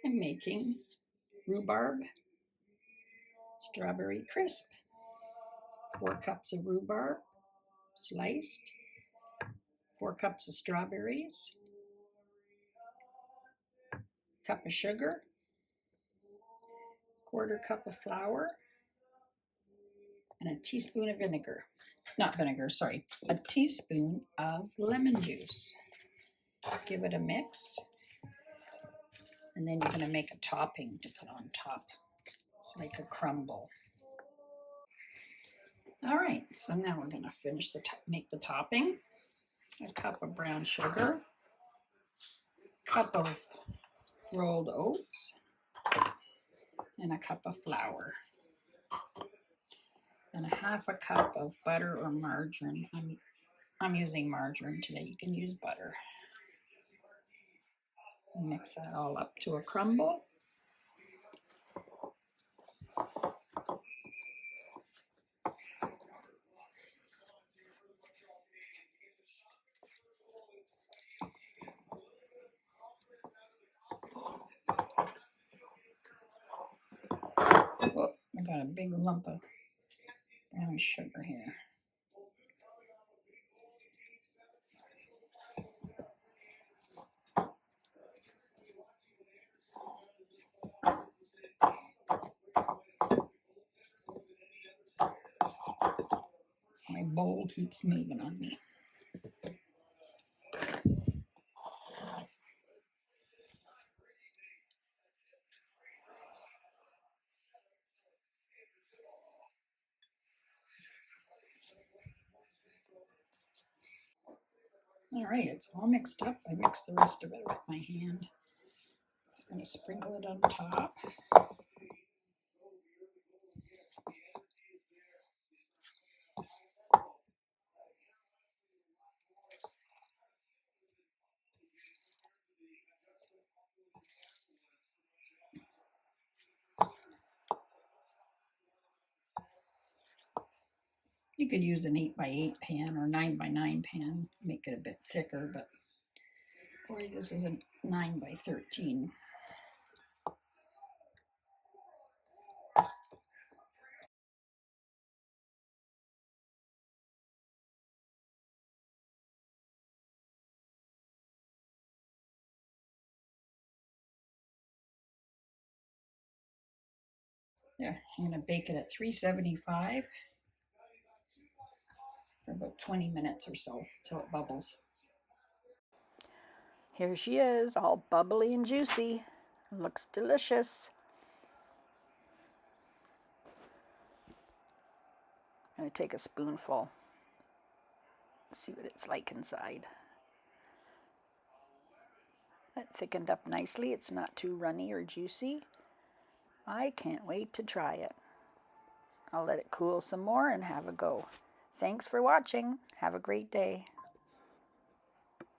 I'm making rhubarb strawberry crisp. 4 cups of rhubarb sliced, 4 cups of strawberries, cup of sugar, 1/4 cup of flour, and a teaspoon of vinegar. Not vinegar, sorry, a teaspoon of lemon juice. Give it a mix, and then you're going to make a topping to put on top. It's like a crumble. All right, so now we're going to finish make the topping. A cup of brown sugar, cup of rolled oats, and a cup of flour, and a 1/2 cup of butter or margarine. I'm using margarine today. You can use butter. Mix that all up to a crumble. Oh, I got a big lump of brown sugar here. My bowl keeps moving on me. All right, it's all mixed up. I mixed the rest of it with my hand. Just going to sprinkle it on top. You could use an 8x8 pan or 9x9 pan, make it a bit thicker, but boy, this is a 9x13. Yeah, I'm going to bake it at 375 for about 20 minutes or so till it bubbles. Here she is, all bubbly and juicy. Looks delicious. I'm going to take a spoonful, see what it's like inside. That thickened up nicely. It's not too runny or juicy. I can't wait to try it. I'll let it cool some more and have a go. Thanks for watching. Have a great day.